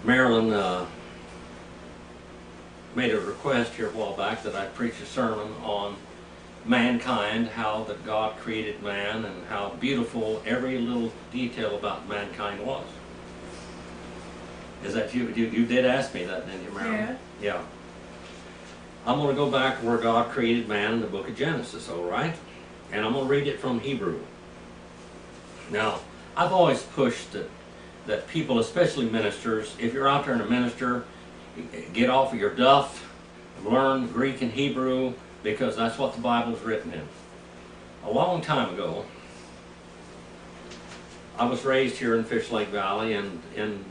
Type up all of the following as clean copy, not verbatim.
Marilyn made a request here a while back that I preach a sermon on mankind, how that God created man and how beautiful every little detail about mankind was. Is that you? You did ask me that, didn't you, Marilyn? Yeah. Yeah. I'm going to go back where God created man in the book of Genesis, all right? And I'm going to read it from Hebrew. Now, I've always pushed that people, especially ministers, if you're out there and a minister, get off of your duff, learn Greek and Hebrew, because that's what the Bible's written in. A long time ago, I was raised here in Fish Lake Valley and in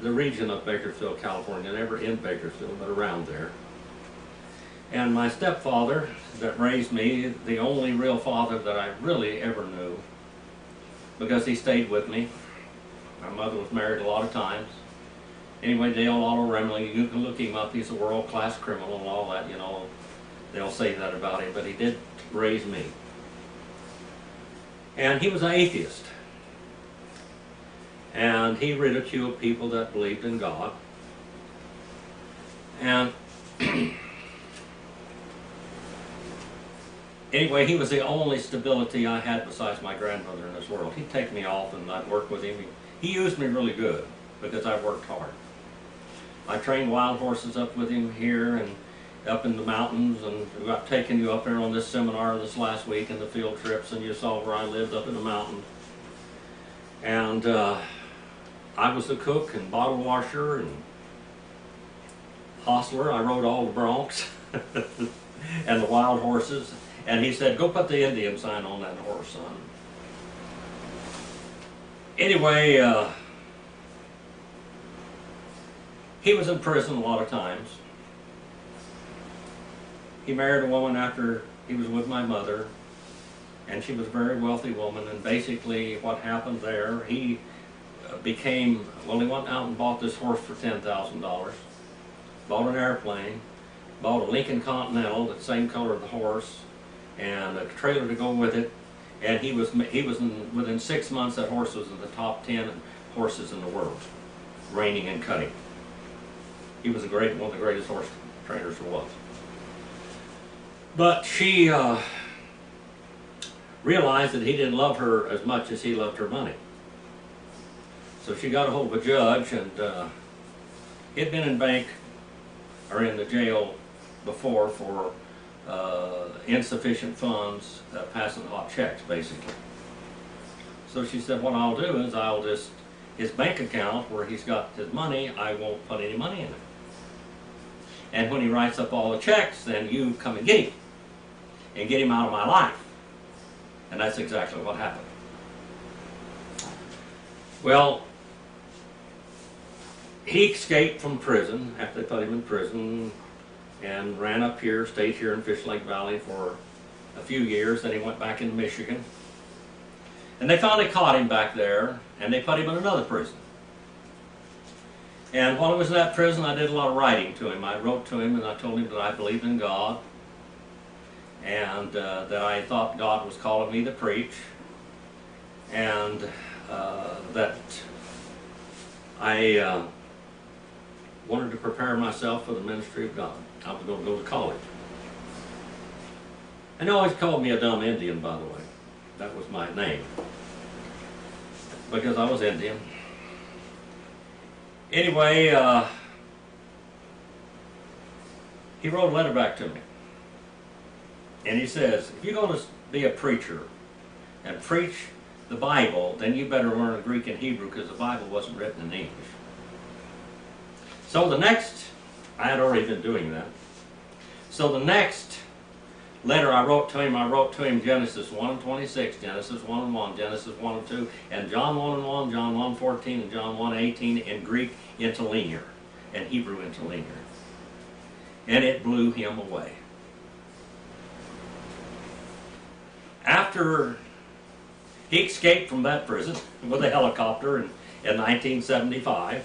the region of Bakersfield, California, never in Bakersfield, but around there. And my stepfather that raised me, the only real father that I really ever knew, because he stayed with me. My mother was married a lot of times. Anyway, Dale Otto Remley, you can look him up, he's a world-class criminal and all that, you know. They'll say that about him, but he did raise me. And he was an atheist. And he ridiculed people that believed in God. And anyway, he was the only stability I had besides my grandmother in this world. He'd take me off and I'd work with him. He used me really good because I worked hard. I trained wild horses up with him here and up in the mountains, and I've taken you up there on this seminar this last week in the field trips, and you saw where I lived up in the mountains. And I was the cook and bottle washer and hostler. I rode all the broncs and the wild horses. And he said, go put the Indian sign on that horse, son. Anyway, he was in prison a lot of times. He married a woman after he was with my mother, and she was a very wealthy woman, and basically what happened there, he became, well, he went out and bought this horse for $10,000, bought an airplane, bought a Lincoln Continental, the same color of the horse, and a trailer to go with it, and within 6 months that horse was in the top 10 horses in the world, reining and cutting. He was one of the greatest horse trainers there was. But she realized that he didn't love her as much as he loved her money. So she got a hold of a judge, and he'd been in the jail before for insufficient funds, passing hot checks, basically. So she said, what I'll do is his bank account where he's got his money, I won't put any money in it. And when he writes up all the checks, then you come and get him. And get him out of my life. And that's exactly what happened. Well, he escaped from prison after they put him in prison and ran up here, stayed here in Fish Lake Valley for a few years. Then he went back into Michigan. And they finally caught him back there, and they put him in another prison. And while he was in that prison, I did a lot of writing to him. I wrote to him and I told him that I believed in God, and that I thought God was calling me to preach, and that I wanted to prepare myself for the ministry of God. I was going to go to college. And they always called me a dumb Indian, by the way. That was my name, because I was Indian. Anyway, he wrote a letter back to me. And he says, if you're going to be a preacher and preach the Bible, then you better learn Greek and Hebrew, because the Bible wasn't written in English. So I had already been doing that. So the next letter I wrote to him Genesis 1:26, Genesis 1:1, Genesis 1:2, and John 1:1, John 1:14, and John 1:18 in Greek interlinear and Hebrew interlinear. And it blew him away. After he escaped from that prison with a helicopter in 1975,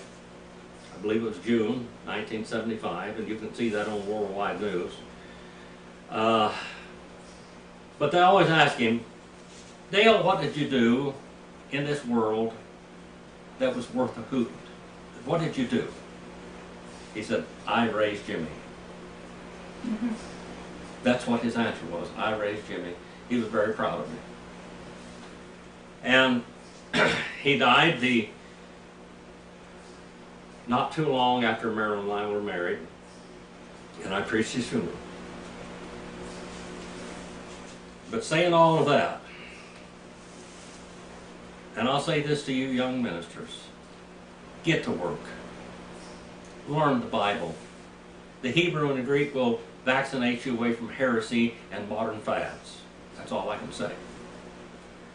I believe it was June 1975, and you can see that on Worldwide News. But they always ask him, Dale, what did you do in this world that was worth a hoot? what did you do? He said, I raised Jimmy. That's what his answer was. I raised Jimmy. He was very proud of me. And he died not too long after Marilyn and I were married, and I preached his funeral. But saying all of that, and I'll say this to you young ministers, get to work. Learn the Bible. The Hebrew and the Greek will vaccinate you away from heresy and modern fads. That's all I can say.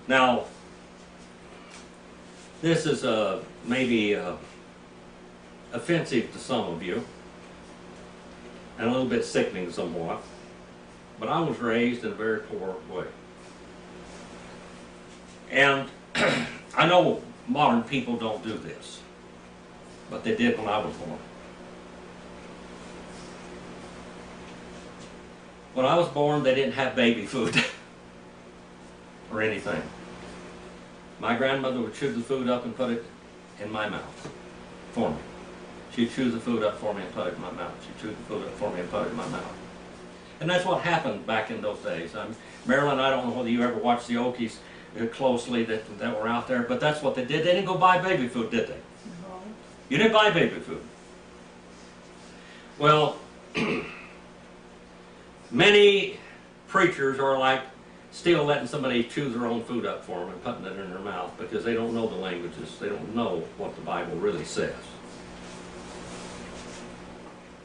Now, this is maybe offensive to some of you, and a little bit sickening somewhat, but I was raised in a very poor way. And I know modern people don't do this, but they did when I was born. When I was born, they didn't have baby food or anything. My grandmother would chew the food up and put it in my mouth for me. She'd chew the food up for me and put it in my mouth. She'd chew the food up for me and put it in my mouth. And that's what happened back in those days. Marilyn, I don't know whether you ever watched the Okies closely that were out there, but that's what they did. They didn't go buy baby food, did they? No. You didn't buy baby food. Well, many preachers are like still letting somebody chew their own food up for them and putting it in their mouth because they don't know the languages. They don't know what the Bible really says.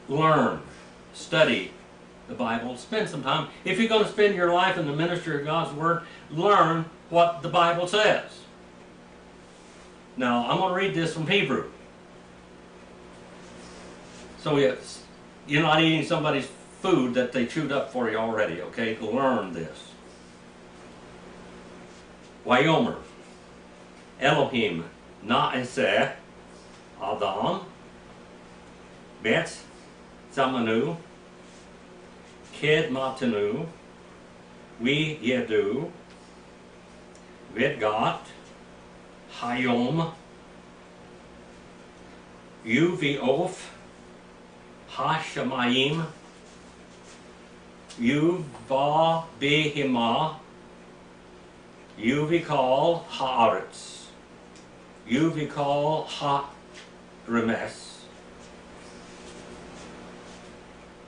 Learn, study the Bible, spend some time. If you're going to spend your life in the ministry of God's Word, learn what the Bible says. Now, I'm going to read this from Hebrew. So yes, you're not eating somebody's food that they chewed up for you already, okay? Learn this. Wayomer, Elohim, Na'aseh, Adam, Bet, Zamanu, Ked Matanu, We Yedu, Vidgat, Hayom, Uviof, Hashamayim, Uva Behima, Uvikal Haaretz, Uvikal Ha-Remes,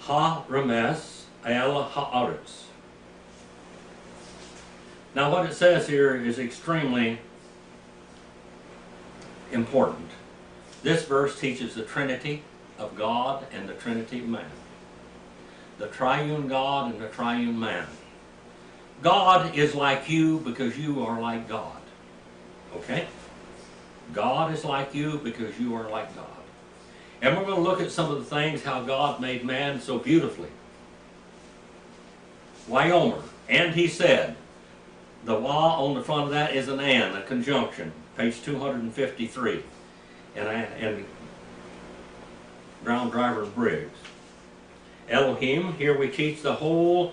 Ha-Remes El Haaretz. Now what it says here is extremely important. This verse teaches the Trinity of God and the Trinity of man. The triune God and the triune man. God is like you because you are like God. Okay? God is like you because you are like God. And we're going to look at some of the things how God made man so beautifully. Wayomer, and he said, the wa on the front of that is an and, a conjunction, page 253, and Brown, Driver, and Briggs. Elohim, here we teach the whole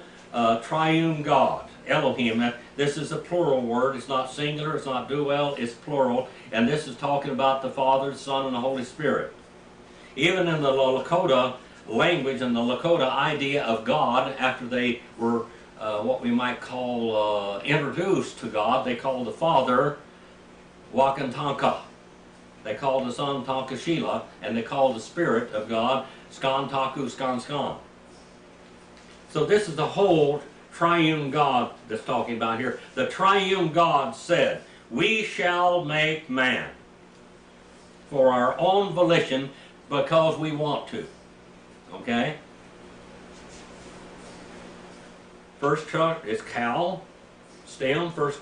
triune God. Elohim, this is a plural word, it's not singular, it's not dual, it's plural, and this is talking about the Father, the Son, and the Holy Spirit. Even in the Lakota language and the Lakota idea of God, after they were what we might call introduced to God, they called the Father Wakantanka. They called the Son Tankashila, and they called the Spirit of God Skantaku Skanskan. So this is the whole triune God that's talking about here. The triune God said, we shall make man for our own volition because we want to. Okay? First truck is cal, stem, first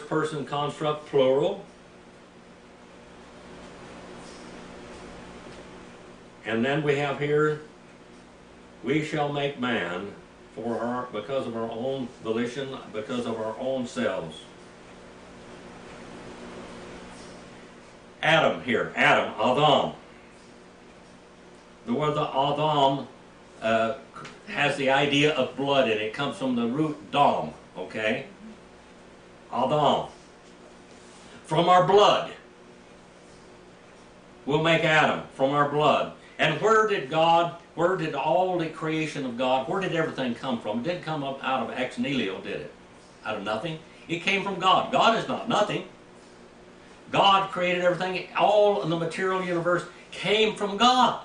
person construct, plural. And then we have here, we shall make man because of our own volition, because of our own selves. Adam here, Adam, Adam. The word Adam has the idea of blood in it. It comes from the root dam, okay? Adam. From our blood. We'll make Adam from our blood. And where did all the creation of God, where did everything come from? It didn't come up out of ex nihilo, did it? Out of nothing? It came from God. God is not nothing. God created everything. All in the material universe came from God.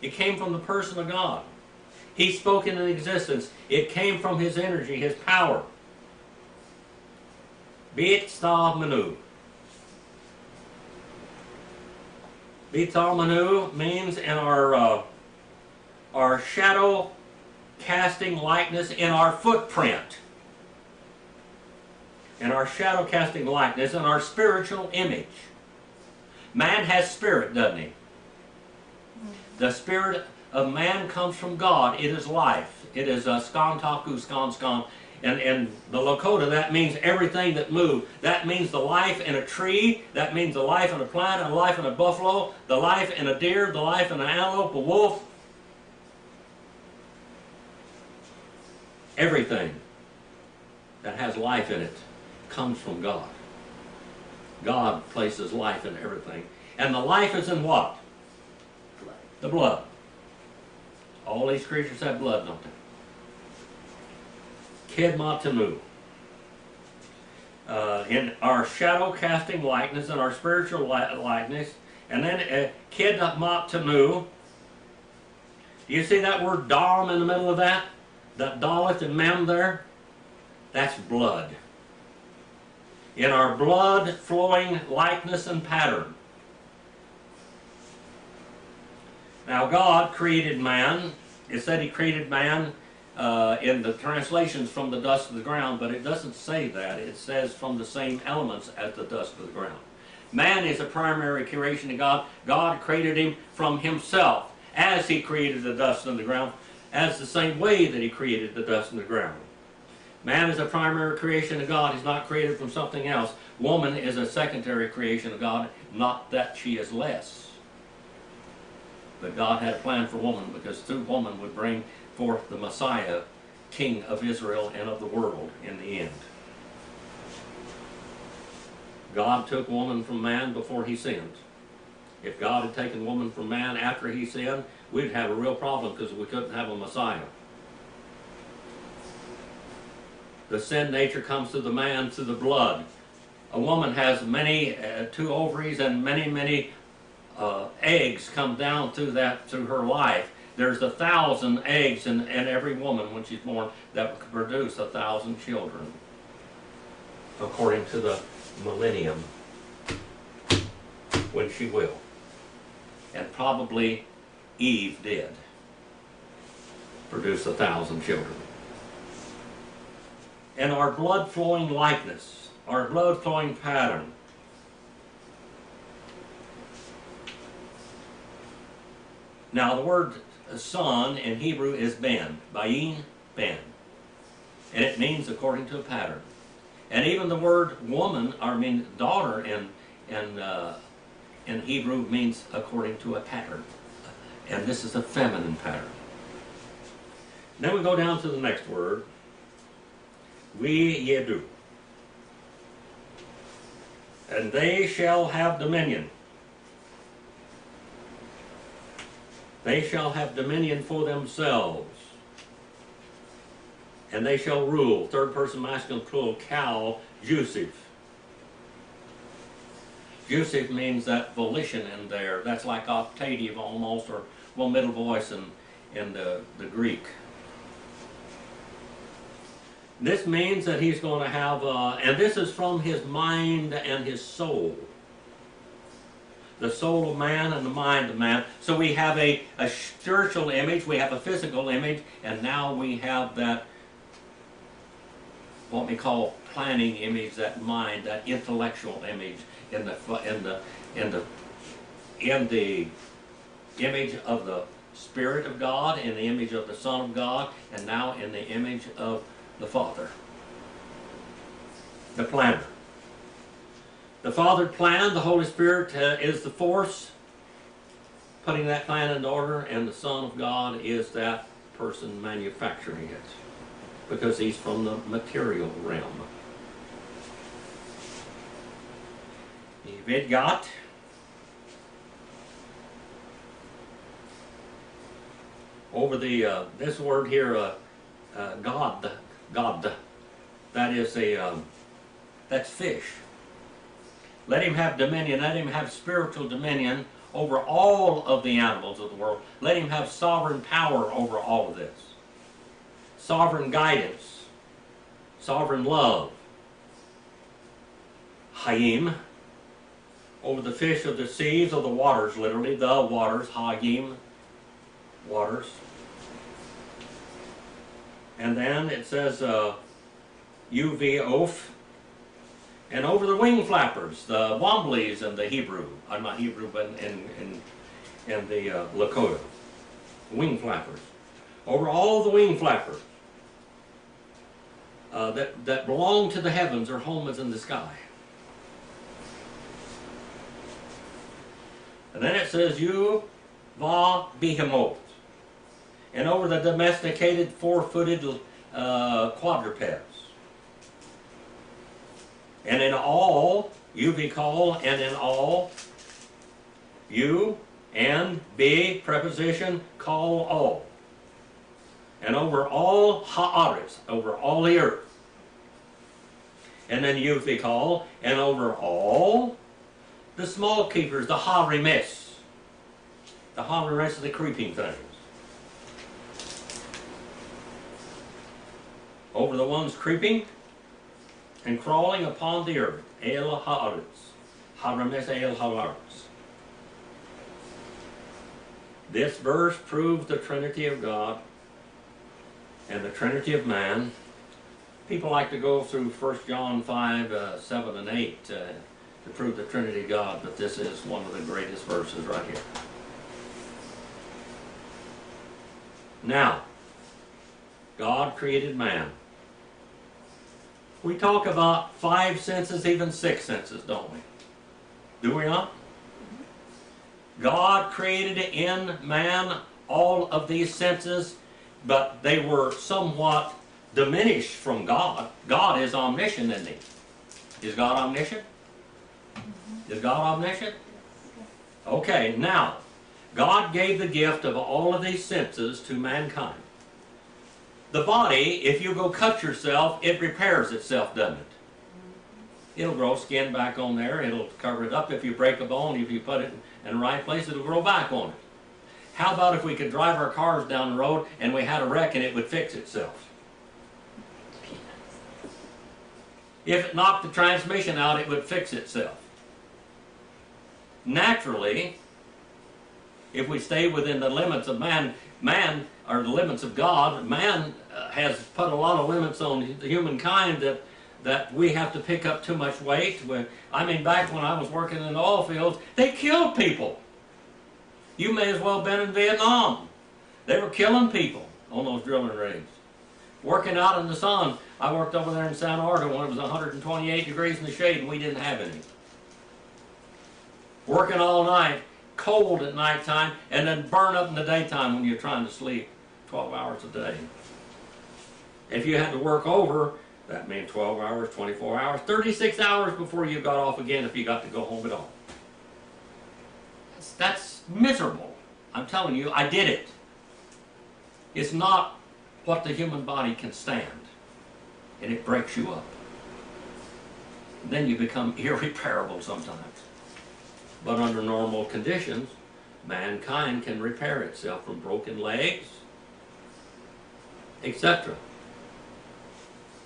It came from the person of God. He spoke into existence. It came from His energy, His power. Beit Sta Manu. Beit Sta Manu means in our shadow casting likeness, in our footprint. In our shadow casting likeness, in our spiritual image. Man has spirit, doesn't he? The spirit of man comes from God. It is life. It is skantaku, skan. And in the Lakota, that means everything that moves. That means the life in a tree. That means the life in a plant, the life in a buffalo, the life in a deer, the life in an antelope, a wolf. Everything that has life in it comes from God. God places life in everything. And the life is in what? The blood. All these creatures have blood, don't they? Kedmatanu. In our shadow casting likeness, in our spiritual likeness. And then Kedmatanu. Do you see that word dam in the middle of that? That daleth and mem there? That's blood. In our blood flowing likeness and pattern. Now God created man. It said He created man in the translations from the dust of the ground, but it doesn't say that. It says from the same elements as the dust of the ground. Man is a primary creation of God. God created him from Himself as He created the dust of the ground, as the same way that He created the dust of the ground. Man is a primary creation of God. He's not created from something else. Woman is a secondary creation of God, not that she is less. But God had a plan for woman, because through woman would bring forth the Messiah, King of Israel and of the world in the end. God took woman from man before He sinned. If God had taken woman from man after He sinned, we'd have a real problem, because we couldn't have a Messiah. The sin nature comes through the man, through the blood. A woman has many, 2 ovaries and many eggs come down through her life. There's 1,000 eggs in every woman when she's born that can produce 1,000 children, according to the millennium, when she will. And probably Eve did produce 1,000 children. And our blood flowing likeness, our blood flowing pattern. Now the word son in Hebrew is ben, bayin, ben. And it means according to a pattern. And even the word woman, daughter in Hebrew means according to a pattern. And this is a feminine pattern. Then we go down to the next word. We yedu. And they shall have dominion. They shall have dominion for themselves. And they shall rule. Third person masculine plural, Kal, Jusif. Jusif means that volition in there. That's like octative almost, or middle voice in the Greek. This means that he's going to have, and this is from his mind and his soul. The soul of man and the mind of man. So we have a spiritual image, we have a physical image, and now we have that, what we call planning image, that mind, that intellectual image in the image of the Spirit of God, in the image of the Son of God, and now in the image of the Father, the planner. The Father planned, the Holy Spirit is the force putting that plan into order, and the Son of God is that person manufacturing it, because he's from the material realm. Vidgat, over the, this word here, God, that is that's fish. Let him have dominion, let him have spiritual dominion over all of the animals of the world. Let him have sovereign power over all of this. Sovereign guidance, sovereign love. Hayim, over the fish of the seas, of the waters, literally, the waters, Hayim, waters. And then it says, Uv, and over the wing flappers, the Wombleys in the Hebrew, not Hebrew, but in the Lakota, wing flappers. Over all the wing flappers that belong to the heavens, their home is in the sky. And then it says, You va behemoth, and over the domesticated four-footed quadrupeds. And in all, you be called, and in all, you, and be, preposition, call all. And over all ha'aretz, over all the earth. And then you be called, and over all the small keepers, the harimis. The harimis are the creeping things. Over the ones creeping and crawling upon the earth. El ha'aretz. Haramis el ha'aretz. This verse proves the Trinity of God and the Trinity of man. People like to go through 1 John 5, 7 and 8 to prove the Trinity of God, but this is one of the greatest verses right here. Now, God created man. We talk about 5 senses, even 6 senses, don't we? Do we not? God created in man all of these senses, but they were somewhat diminished from God. God is omniscient, isn't he? Is God omniscient? Is God omniscient? Okay, now, God gave the gift of all of these senses to mankind. The body, if you go cut yourself, it repairs itself, doesn't it? It'll grow skin back on there. It'll cover it up. If you break a bone, if you put it in the right place, it'll grow back on it. How about if we could drive our cars down the road and we had a wreck and it would fix itself? If it knocked the transmission out, it would fix itself. Naturally, if we stay within the limits of man, or the limits of God, man has put a lot of limits on humankind that we have to pick up too much weight. I mean, back when I was working in the oil fields, they killed people. You may as well have been in Vietnam. They were killing people on those drilling rigs. Working out in the sun. I worked over there in Santa Arta when it was 128 degrees in the shade and we didn't have any. Working all night, cold at nighttime, and then burn up in the daytime when you're trying to sleep 12 hours a day. If you had to work over, that means 12 hours, 24 hours, 36 hours before you got off again if you got to go home at all. That's miserable. I'm telling you, I did it. It's not what the human body can stand, and it breaks you up. Then you become irreparable sometimes. But under normal conditions, mankind can repair itself from broken legs, etc.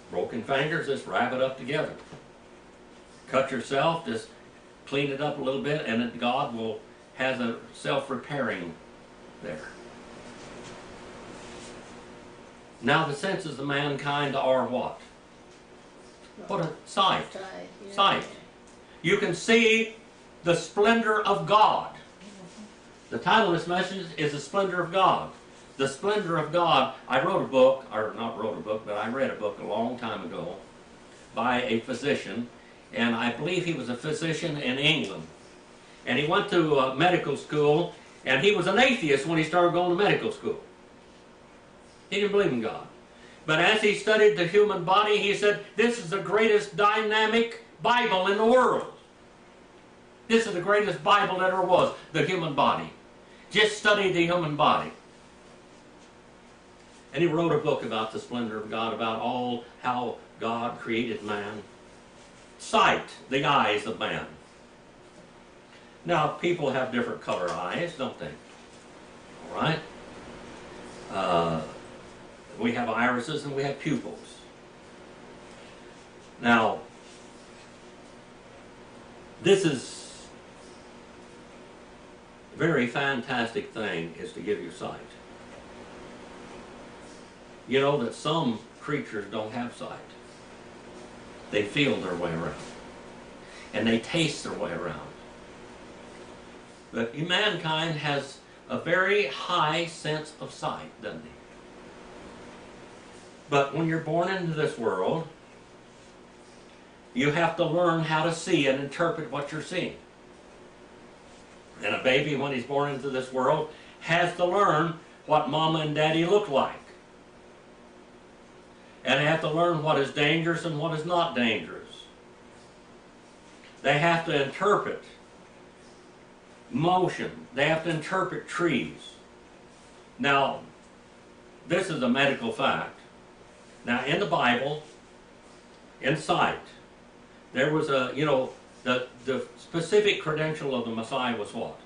Broken fingers, just wrap it up together. Cut yourself, just clean it up a little bit, and then God has a self-repairing there. Now the senses of mankind are what? What a sight. Sight. You can see the splendor of God. The title of this message is The Splendor of God. The Splendor of God. I wrote a book, or not wrote a book, but I read a book a long time ago by a physician, and I believe he was a physician in England. And he went to medical school, and he was an atheist when he started going to medical school. He didn't believe in God. But as he studied the human body, he said, this is the greatest dynamic Bible in the world. This is the greatest Bible that ever was, the human body. Just study the human body. And he wrote a book about the splendor of God, about all how God created man. Sight, the eyes of man. Now, people have different color eyes, don't they? All right? We have irises and we have pupils. Now, this is a very fantastic thing, is to give you sight. You know that some creatures don't have sight. They feel their way around. And they taste their way around. But mankind has a very high sense of sight, doesn't he? But when you're born into this world, you have to learn how to see and interpret what you're seeing. And a baby, when he's born into this world, has to learn what mama and daddy look like. And they have to learn what is dangerous and what is not dangerous. They have to interpret motion. They have to interpret trees. Now, this is a medical fact. Now, in the Bible, in sight, there was a, you know, the specific credential of the Messiah was what?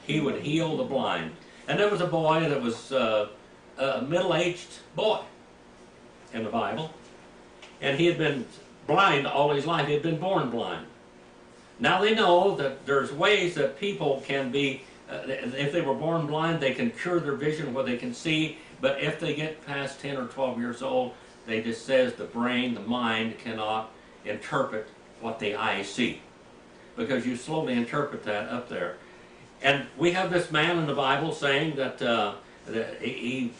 He would heal the blind. And there was a boy that was a middle-aged boy in the Bible. And he had been blind all his life. He had been born blind. Now they know that there's ways that people can be, if they were born blind, they can cure their vision where they can see. But if they get past 10 or 12 years old, they just says the brain, the mind cannot interpret what the eyes see. Because you slowly interpret that up there. And we have this man in the Bible saying that, that he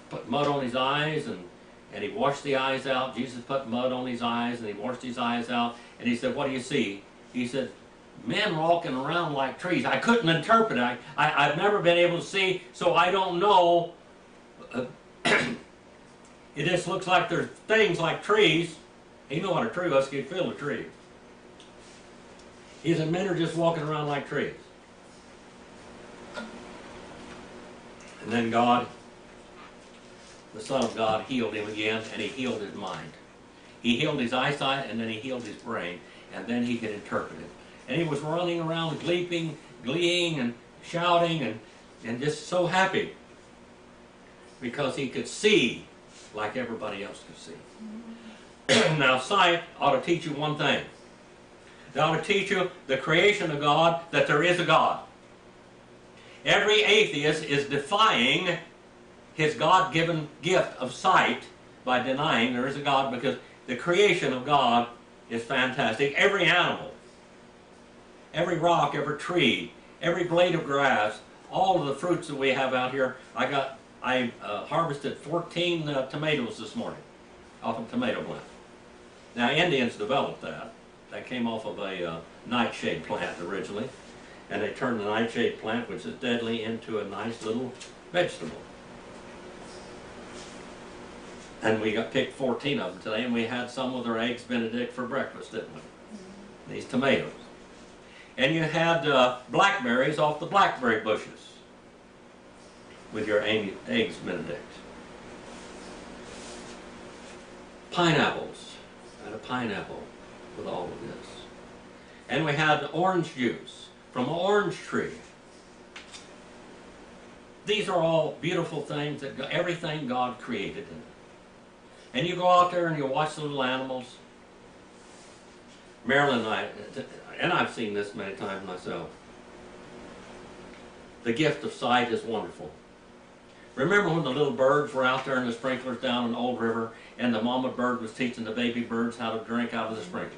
put mud on his eyes and he washed the eyes out. Jesus put mud on his eyes and he washed his eyes out. And he said, what do you see? He said, men walking around like trees. I couldn't interpret it. I've never been able to see, so I don't know. It just looks like there's things like trees. He knew what a tree was, he'd feel a tree. He said, men are just walking around like trees. And then God, the Son of God, healed him again, and he healed his mind. He healed his eyesight, and then he healed his brain, and then he could interpret it. And he was running around gleeing and shouting and just so happy because he could see like everybody else could see. Now, sight ought to teach you one thing. It ought to teach you the creation of God, that there is a God. Every atheist is defying his God-given gift of sight by denying there is a God, because the creation of God is fantastic. Every animal, every rock, every tree, every blade of grass, all of the fruits that we have out here. I harvested 14 tomatoes this morning off a tomato plant. Now, Indians developed that. That came off of a nightshade plant originally, and they turned the nightshade plant, which is deadly, into a nice little vegetable. And we picked 14 of them today, and we had some with our eggs Benedict for breakfast, didn't we? These tomatoes. And you had blackberries off the blackberry bushes with your eggs Benedict. Pineapples. I had a pineapple with all of this. And we had orange juice from an orange tree. These are all beautiful things, that everything God created. And you go out there and you watch the little animals. Marilyn and I've seen this many times myself. The gift of sight is wonderful. Remember when the little birds were out there in the sprinklers down in Old River, and the mama bird was teaching the baby birds how to drink out of the sprinklers?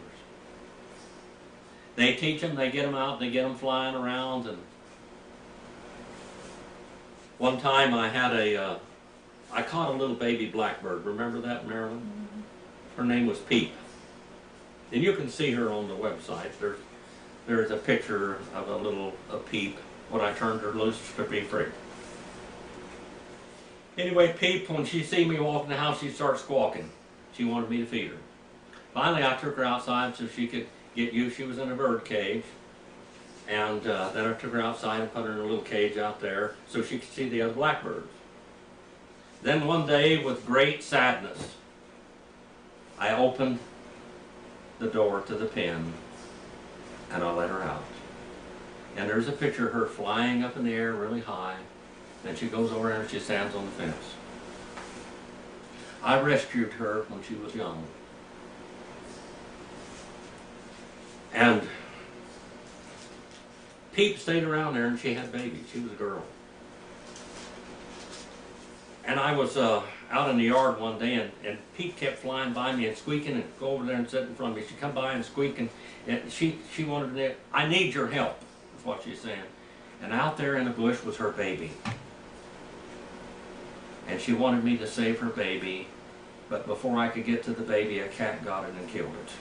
They teach them, they get them out, they get them flying around. And one time I caught a little baby blackbird. Remember that, Marilyn? Mm-hmm. Her name was Peep. And you can see her on the website. There's a picture of a Peep when I turned her loose to be free. Anyway, Peep, when she see me walk in the house, she starts squawking. She wanted me to feed her. Finally, I took her outside so she could get used. She was in a bird cage. And then I took her outside and put her in a little cage out there so she could see the other blackbirds. Then one day, with great sadness, I opened the door to the pen and I let her out. And there's a picture of her flying up in the air really high. And she goes over and she stands on the fence. I rescued her when she was young. And Pete stayed around there and she had babies. She was a girl. And I was out in the yard one day and Pete kept flying by me and squeaking and go over there and sit in front of me. She'd come by and squeak and she wanted to, I need your help, is what she's saying. And out there in the bush was her baby. And she wanted me to save her baby, but before I could get to the baby, a cat got it and killed it.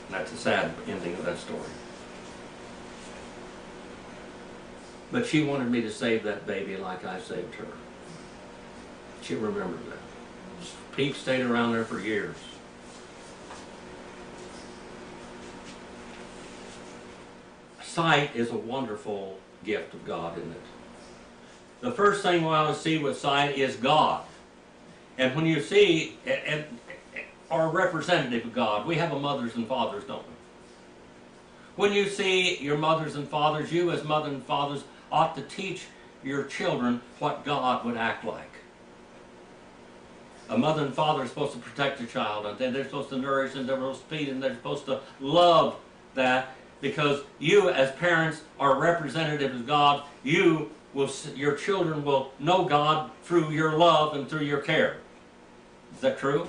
And that's the sad ending of that story. But she wanted me to save that baby like I saved her. She remembered that. Pete stayed around there for years. Sight is a wonderful gift of God, isn't it? The first thing we ought to see with sight is God. And when you see our representative of God, we have a mothers and fathers, don't we? When you see your mothers and fathers, you as mothers and fathers ought to teach your children what God would act like. A mother and father are supposed to protect the child, and they're supposed to nourish and they're supposed to feed and they're supposed to love that, because you as parents are representatives of God. Your children will know God through your love and through your care. Is that true?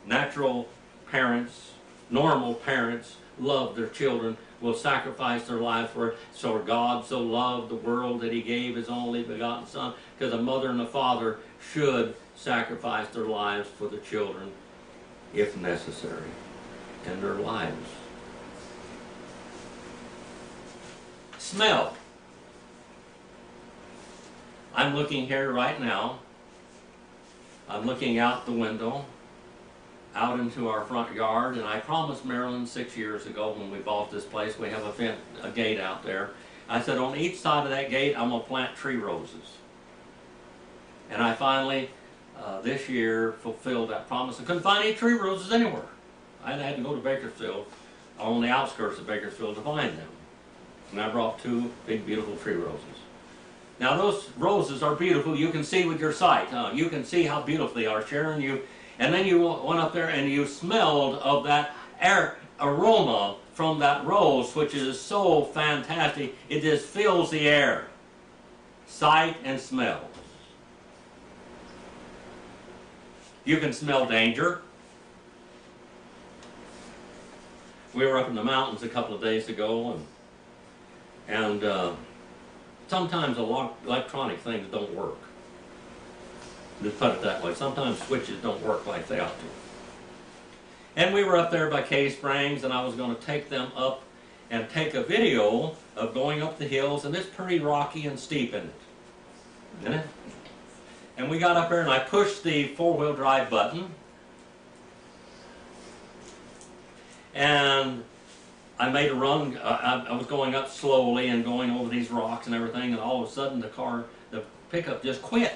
Natural parents, normal parents love their children, will sacrifice their lives for it. So God so loved the world that He gave His only begotten Son, because a mother and a father should sacrifice their lives for the children if necessary in their lives. Smell. I'm looking here right now. I'm looking out the window, out into our front yard, and I promised Marilyn 6 years ago when we bought this place, we have a gate out there. I said on each side of that gate I'm going to plant tree roses. And I finally, this year, fulfilled that promise. I couldn't find any tree roses anywhere. I had to go to Bakersfield, on the outskirts of Bakersfield, to find them. And I brought 2 big, beautiful tree roses. Now those roses are beautiful. You can see with your sight. You can see how beautiful they are, Sharon. And then you went up there and you smelled of that aroma from that rose, which is so fantastic. It just fills the air. Sight and smell. You can smell danger. We were up in the mountains a couple of days ago, and sometimes a lot of electronic things don't work. Just put it that way. Sometimes switches don't work like they ought to. And we were up there by Cave Springs, and I was going to take them up and take a video of going up the hills, and it's pretty rocky and steep in it. Isn't it? And we got up there, and I pushed the 4-wheel drive button, and I made a run. I was going up slowly and going over these rocks and everything, and all of a sudden the pickup just quit.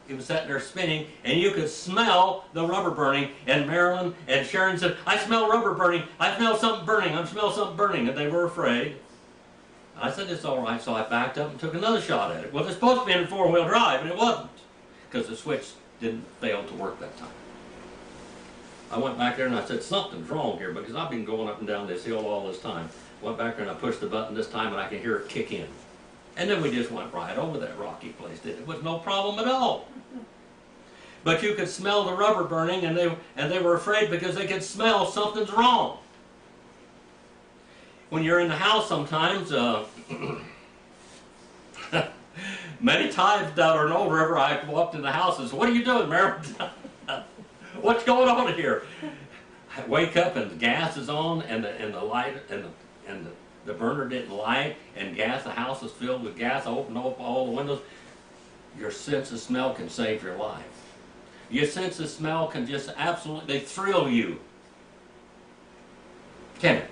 It was sitting there spinning, and you could smell the rubber burning. And Marilyn and Sharon said, "I smell rubber burning. I smell something burning. I smell something burning." And they were afraid. I said, "It's all right." So I backed up and took another shot at it. Well, it's supposed to be in a 4-wheel drive, and it wasn't, because the switch didn't fail to work that time. I went back there and I said, "Something's wrong here," because I've been going up and down this hill all this time. Went back there and I pushed the button this time, and I could hear it kick in. And then we just went right over that rocky place. It was no problem at all. But you could smell the rubber burning, and they were afraid because they could smell something's wrong. When you're in the house sometimes, many times down at an old river, I walked in the house and said, "What are you doing, Marilyn? What's going on here?" I wake up and the gas is on, and the light and the burner didn't light, and gas. The house is filled with gas. I opened up all the windows. Your sense of smell can save your life. Your sense of smell can just absolutely thrill you. Can it?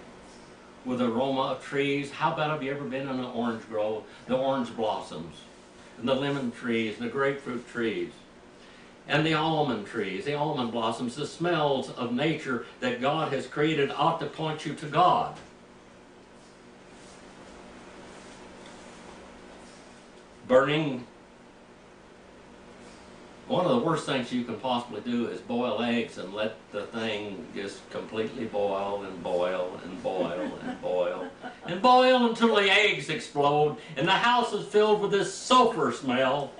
With the aroma of trees. How about, have you ever been in an orange grove? The orange blossoms, and the lemon trees, and the grapefruit trees. and the almond trees, the almond blossoms, the smells of nature that God has created ought to point you to God. Burning, one of the worst things you can possibly do is boil eggs and let the thing just completely boil and boil and boil and boil and boil until the eggs explode and the house is filled with this sulfur smell.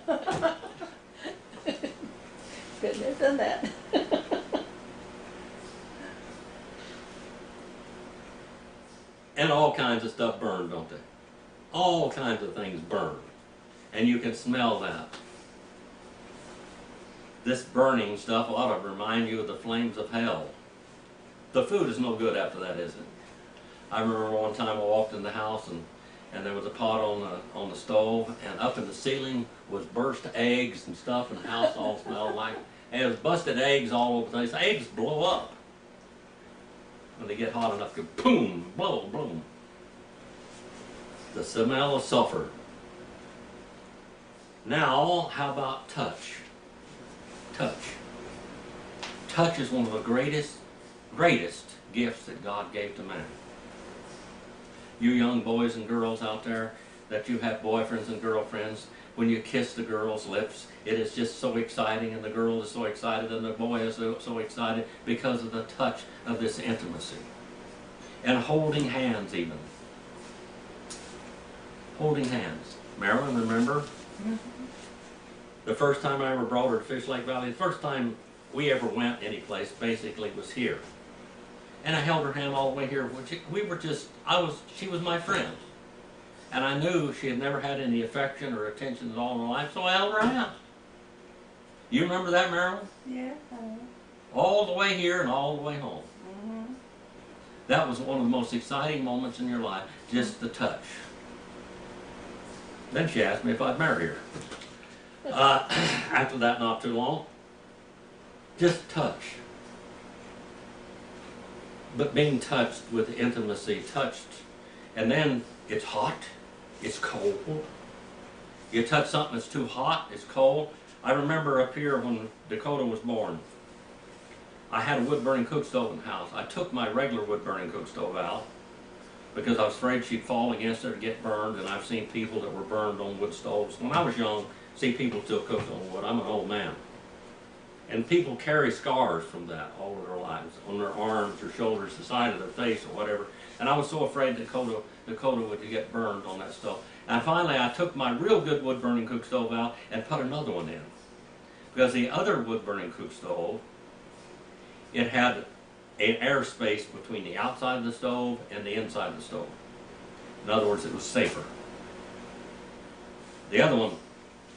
Couldn't have done that. And all kinds of stuff burn, don't they? All kinds of things burn. And you can smell that. This burning stuff ought to remind you of the flames of hell. The food is no good after that, is it? I remember one time I walked in the house and there was a pot on the stove, and up in the ceiling was burst eggs and stuff, and the house all smelled like, and it was busted eggs all over the place. Eggs blow up when they get hot enough to boom, blow, boom. The smell of sulfur. Now, how about touch? Touch. Touch is one of the greatest gifts that God gave to man. You young boys and girls out there that you have boyfriends and girlfriends, when you kiss the girl's lips, it is just so exciting, and the girl is so excited and the boy is so excited because of the touch of this intimacy. And holding hands even. Holding hands. Marilyn, remember? Mm-hmm. The first time I ever brought her to Fish Lake Valley, the first time we ever went anyplace basically was here. And I held her hand all the way here. We were just, she was my friend. And I knew she had never had any affection or attention at all in her life, so I held her hand. You remember that, Marilyn? Yeah. All the way here and all the way home. Mm-hmm. That was one of the most exciting moments in your life, just the touch. Then she asked me if I'd marry her. After that, not too long. Just touch. But being touched with intimacy, touched, and then it's hot, it's cold. You touch something that's too hot, it's cold. I remember up here when Dakota was born, I had a wood-burning cook stove in the house. I took my regular wood-burning cook stove out because I was afraid she'd fall against it or get burned, and I've seen people that were burned on wood stoves. When I was young, see people still cook on wood. I'm an old man. And people carry scars from that all of their lives, on their arms or shoulders, the side of their face or whatever. And I was so afraid Dakota would get burned on that stove. And finally I took my real good wood-burning cook stove out and put another one in. Because the other wood-burning cook stove, it had an air space between the outside of the stove and the inside of the stove. In other words, it was safer. The other one,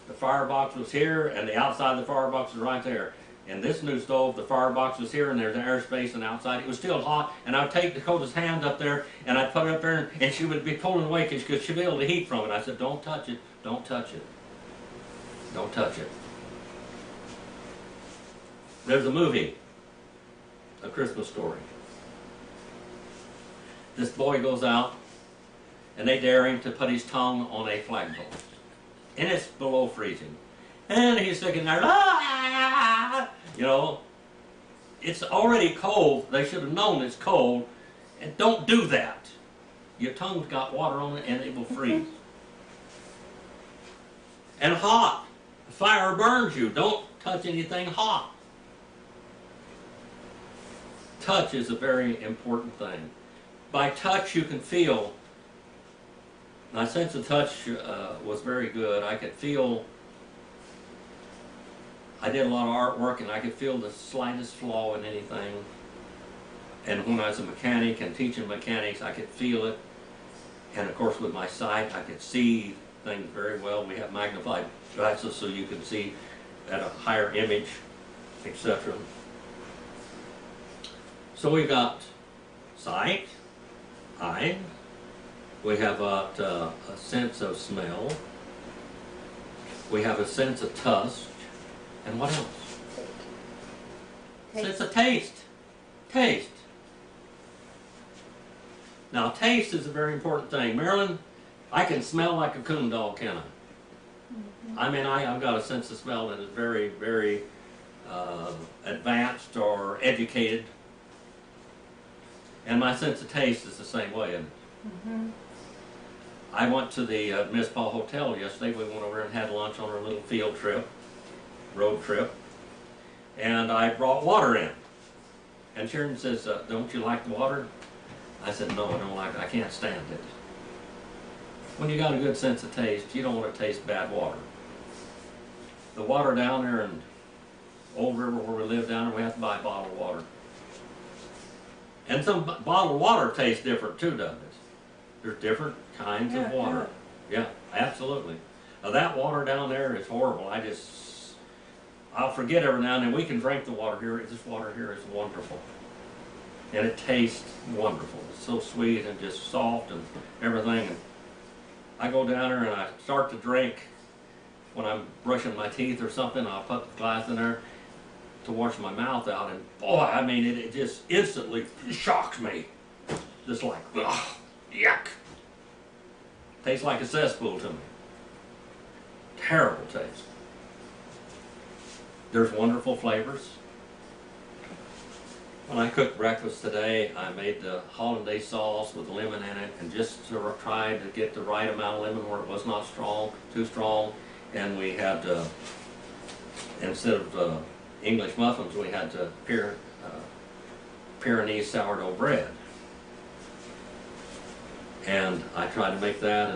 the firebox was here and the outside of the firebox was right there. In this new stove, the firebox was here and there's an airspace and outside. It was still hot, and I would take Dakota's hand up there and I'd put it up there and she would be pulling away because she'd be able to heat from it. I said, don't touch it, don't touch it, don't touch it. There's a movie, A Christmas Story. This boy goes out and they dare him to put his tongue on a flagpole. And it's below freezing. And he's sticking there, ah! You know, it's already cold. They should have known it's cold. And don't do that. Your tongue's got water on it and it will freeze. And hot. Fire burns you. Don't touch anything hot. Touch is a very important thing. By touch you can feel. My sense of touch was very good. I could feel, I did a lot of artwork and I could feel the slightest flaw in anything. And when I was a mechanic and teaching mechanics, I could feel it. And of course with my sight, I could see things very well. We have magnified glasses so you can see at a higher image, etc. So we've got sight, eye. We have a sense of smell. We have a sense of touch. And what else? Sense of taste. Taste. Now, taste is a very important thing. Marilyn, I can smell like a coon dog, can I? Mm-hmm. I mean, I've got a sense of smell that is very, very advanced or educated. And my sense of taste is the same way. Isn't it? Mm-hmm. I went to the Miss Paul Hotel yesterday. We went over and had lunch on our little field trip, road trip, and I brought water in. And Sharon says, "Don't you like the water?" I said, "No, I don't like it. I can't stand it." When you got a good sense of taste, you don't want to taste bad water. The water down there in Old River where we live down there, we have to buy bottled water. And some bottled water tastes different too, doesn't it? There's different kinds of water. Yeah, absolutely. Now that water down there is horrible. I'll forget every now and then. We can drink the water here. This water here is wonderful. And it tastes wonderful. It's so sweet and just soft and everything. And I go down there and I start to drink when I'm brushing my teeth or something. I'll put the glass in there to wash my mouth out, and boy, I mean, it just instantly shocks me. Just like, ugh, yuck. Tastes like a cesspool to me. Terrible taste. There's wonderful flavors. When I cooked breakfast today, I made the hollandaise sauce with lemon in it, and just to try to get the right amount of lemon where it was not too strong. And we had, instead of English muffins, we had Pyrenees sourdough bread. And I tried to make that,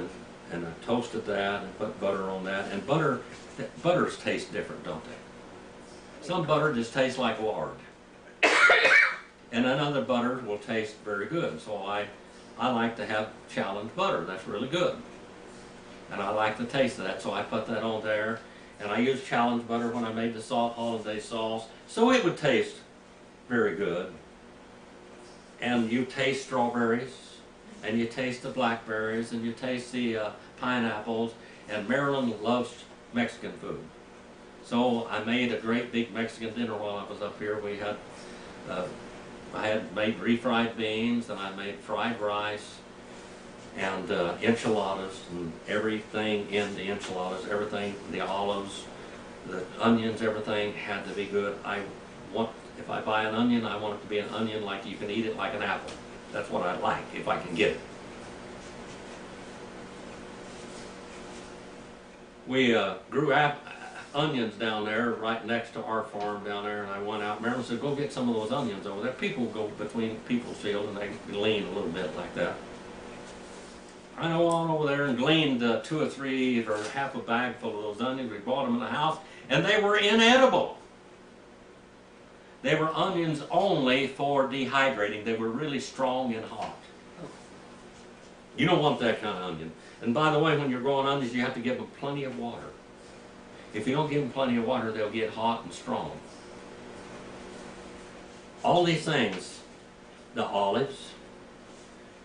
and I toasted that and put butter on that. And butters taste different, don't they? Some butter just tastes like lard. And another butter will taste very good. So I like to have challenged butter. That's really good. And I like the taste of that, so I put that on there. And I used challenged butter when I made the hollandaise sauce, so it would taste very good. And you taste strawberries, and you taste the blackberries, and you taste the pineapples. And Marilyn loves Mexican food. So I made a great big Mexican dinner while I was up here. We had, I had made refried beans, and I made fried rice, and enchiladas, and everything in the enchiladas, everything, the olives, the onions, everything had to be good. If I buy an onion, I want it to be an onion like you can eat it like an apple. That's what I like, if I can get it. We grew onions down there right next to our farm down there, and I went out. Marilyn said, "Go get some of those onions over there." People go between people's fields and they glean a little bit like that. I went on over there and gleaned 2 or 3 or half a bag full of those onions. We brought them in the house, and they were inedible. They were onions only for dehydrating. They were really strong and hot. You don't want that kind of onion. And by the way, when you're growing onions, you have to give them plenty of water. If you don't give them plenty of water, they'll get hot and strong. All these things, the olives,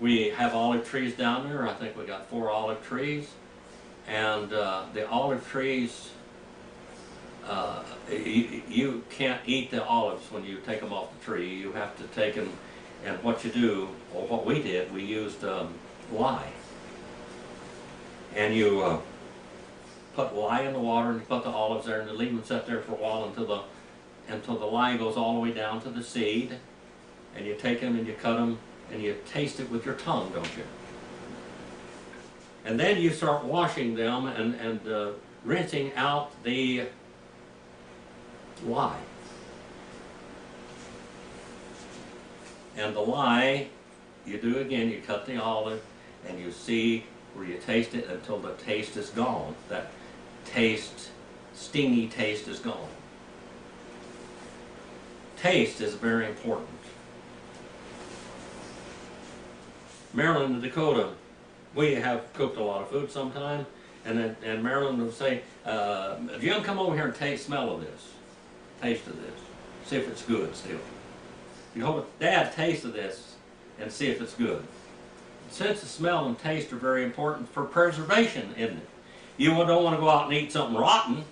we have olive trees down there. I think we got 4 olive trees. And the olive trees, you can't eat the olives when you take them off the tree. You have to take them, and what you do, or what we did, we used lye. And you put lye in the water, and you put the olives there, and you leave them sit there for a while until the lye goes all the way down to the seed. And you take them and you cut them, and you taste it with your tongue, don't you? And then you start washing them and rinsing out the lye. And the lye, you do again, you cut the olive, and you see where you taste it until the taste is gone. That taste, stingy taste is gone. Taste is very important. Maryland and Dakota, we have cooked a lot of food sometime, and Marilyn will say, "Jim, come over here and smell of this, taste of this, see if it's good still. You know, Dad, taste of this and see if it's good." Sense of smell and taste are very important for preservation, isn't it? You don't want to go out and eat something rotten.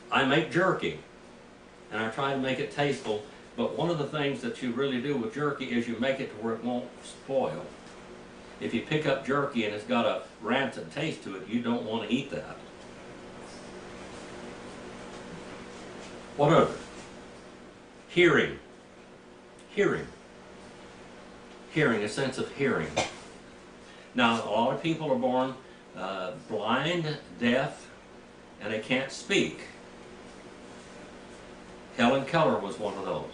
I make jerky, and I try to make it tasteful. But one of the things that you really do with jerky is you make it to where it won't spoil. If you pick up jerky and it's got a rancid taste to it, you don't want to eat that. What other? Hearing. Hearing. Hearing, a sense of hearing. Now, a lot of people are born blind, deaf, and they can't speak. Helen Keller was one of those.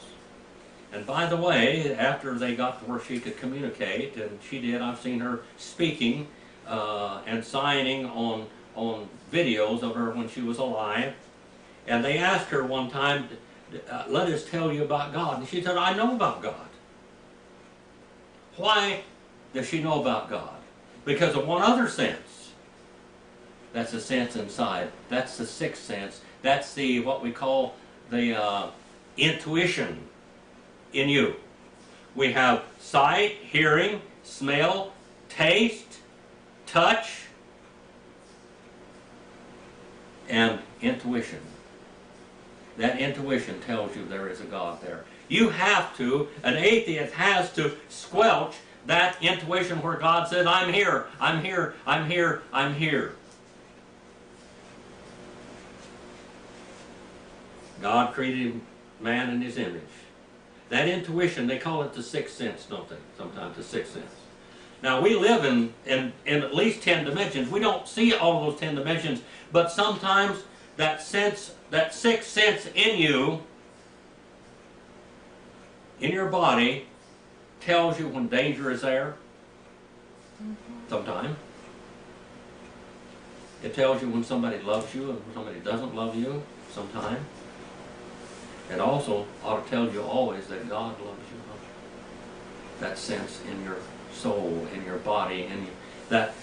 And by the way, after they got to where she could communicate, and she did, I've seen her speaking and signing on videos of her when she was alive. And they asked her one time, let us tell you about God. And she said, I know about God. Why does she know about God? Because of one other sense. That's a sense inside. That's the sixth sense. That's the, what we call the intuition in you. We have sight, hearing, smell, taste, touch, and intuition. That intuition tells you there is a God there. You have to, an atheist has to squelch that intuition where God says, I'm here, I'm here, I'm here, I'm here. God created man in his image. That intuition, they call it the sixth sense, don't they? Sometimes the sixth sense. Now we live in at least 10 dimensions. We don't see all of those 10 dimensions, but sometimes that sense, that sixth sense in you, in your body, tells you when danger is there. Sometimes. It tells you when somebody loves you and when somebody doesn't love you. Sometimes. It also ought to tell you always that God loves you. That sense in your soul, in your body, in that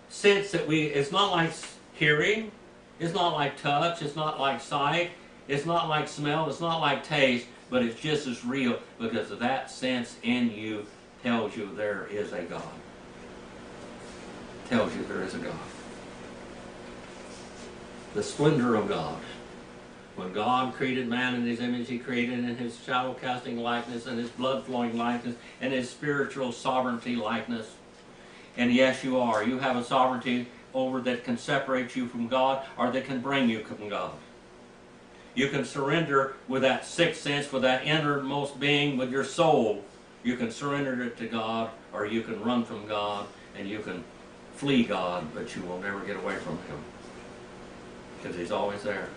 sense that it's not like hearing, it's not like touch, it's not like sight, it's not like smell, it's not like taste, but it's just as real because that sense in you tells you there is a God. Tells you there is a God. The splendor of God. When God created man in his image, he created in his shadow casting likeness and his blood flowing likeness and his spiritual sovereignty likeness. And yes, you are. You have a sovereignty over that can separate you from God or that can bring you from God. You can surrender with that sixth sense, with that innermost being, with your soul. You can surrender it to God, or you can run from God, and you can flee God, but you will never get away from him. Because he's always there.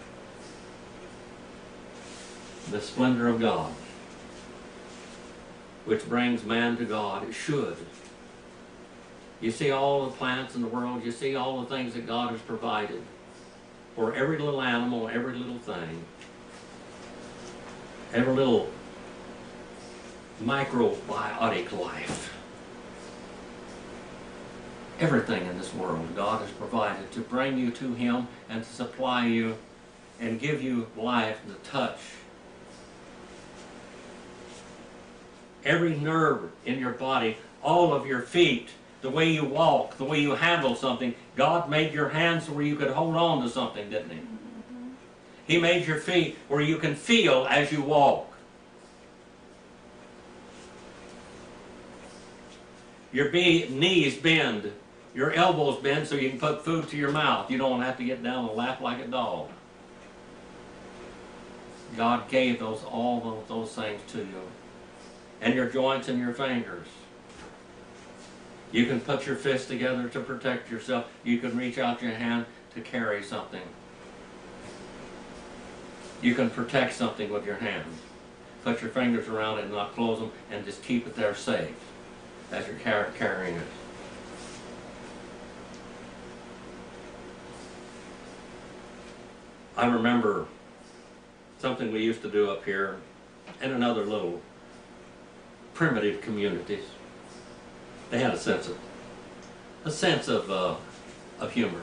The splendor of God, which brings man to God. It should. You see all the plants in the world, you see all the things that God has provided for every little animal, every little thing, every little microbiotic life. Everything in this world God has provided to bring you to him and to supply you and give you life and the touch. Every nerve in your body, all of your feet, the way you walk, the way you handle something. God made your hands where you could hold on to something, didn't he? He made your feet where you can feel as you walk. Your knees bend, your elbows bend so you can put food to your mouth. You don't have to get down and lap like a dog. God gave all those things to you. And your joints and your fingers. You can put your fists together to protect yourself. You can reach out your hand to carry something. You can protect something with your hands. Put your fingers around it and not close them and just keep it there safe as you're carrying it. I remember something we used to do up here in another little primitive communities. They had a sense of humor.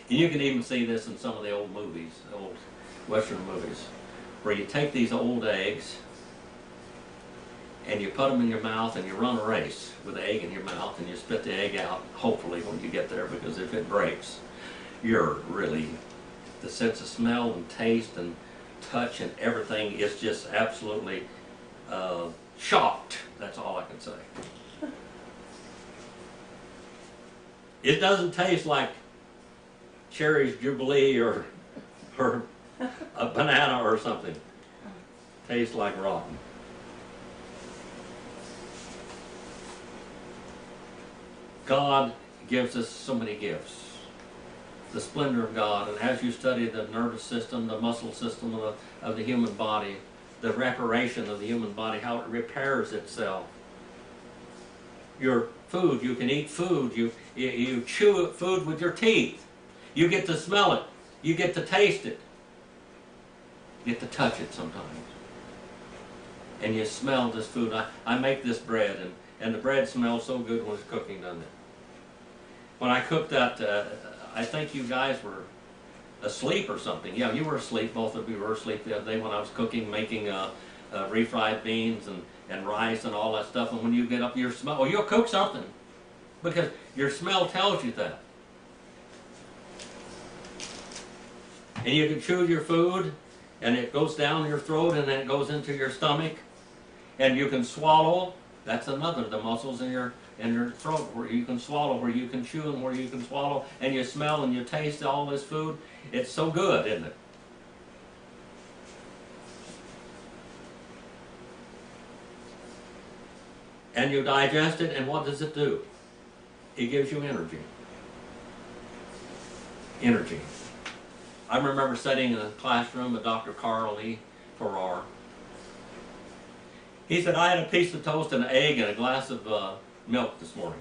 And you can even see this in some of the old movies, old Western movies, where you take these old eggs and you put them in your mouth and you run a race with the egg in your mouth and you spit the egg out, hopefully when you get there, because if it breaks, you're really, the sense of smell and taste and touch and everything is just absolutely shocked. That's all I can say. It doesn't taste like cherries jubilee or a banana or something. Tastes like rotten. God gives us so many gifts. The splendor of God, and as you study the nervous system, the muscle system of the human body, the reparation of the human body, how it repairs itself. Your food, you can eat food, you chew food with your teeth. You get to smell it, you get to taste it, you get to touch it sometimes. And you smell this food. I make this bread, and the bread smells so good when it's cooking, doesn't it? When I cooked that, I think you guys were asleep or something. Yeah, you were asleep. Both of you were asleep the other day when I was cooking, making refried beans and rice and all that stuff. And when you get up, your smell, well, you'll cook something because your smell tells you that. And you can chew your food, and it goes down your throat, and then it goes into your stomach, and you can swallow. That's another, the muscles in your throat where you can swallow, where you can chew and where you can swallow, and you smell and you taste all this food. It's so good, isn't it? And you digest it, and what does it do? It gives you energy. Energy. I remember studying in a classroom with Dr. Carl E. Farrar. He said, I had a piece of toast and an egg and a glass of milk this morning.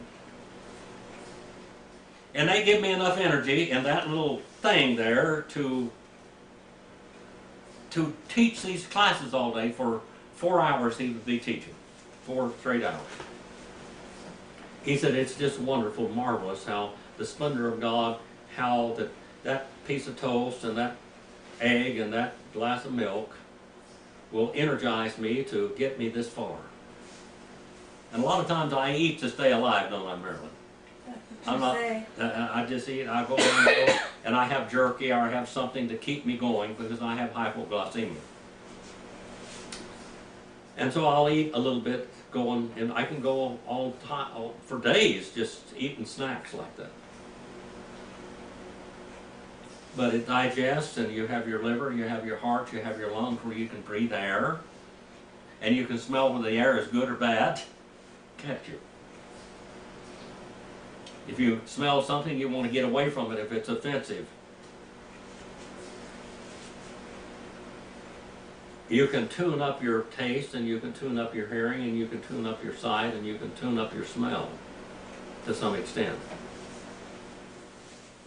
And they give me enough energy in that little thing there to teach these classes all day for 4 hours. He would be teaching, 4 straight hours. He said, it's just wonderful, marvelous how the splendor of God, how that piece of toast and that egg and that glass of milk will energize me to get me this far. And a lot of times I eat to stay alive, don't I, Marilyn? I'm not. I just eat. I go and I have jerky, or I have something to keep me going because I have hypoglycemia. And so I'll eat a little bit, going, and I can go all time for days just eating snacks like that. But it digests, and you have your liver, you have your heart, you have your lungs where you can breathe air, and you can smell whether the air is good or bad. Catch you. If you smell something, you want to get away from it if it's offensive. You can tune up your taste, and you can tune up your hearing, and you can tune up your sight, and you can tune up your smell to some extent.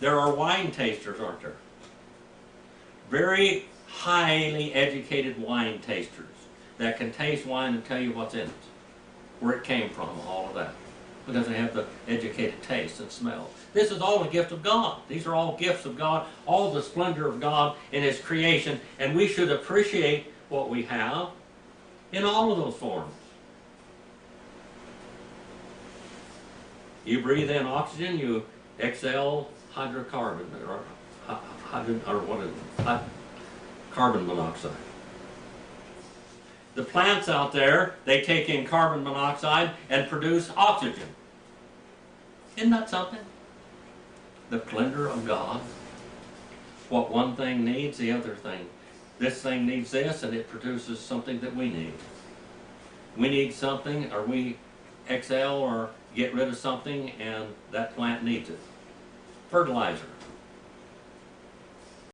There are wine tasters, aren't there? Very highly educated wine tasters that can taste wine and tell you what's in it, where it came from, all of that, because they have the educated taste and smell. This is all a gift of God. These are all gifts of God, all the splendor of God in His creation, and we should appreciate what we have in all of those forms. You breathe in oxygen, you exhale hydrocarbon, carbon monoxide. The plants out there, they take in carbon monoxide and produce oxygen. Isn't that something? The splendor of God. What one thing needs, the other thing. This thing needs this, and it produces something that we need. We need something, or we exhale or get rid of something, and that plant needs it. Fertilizer.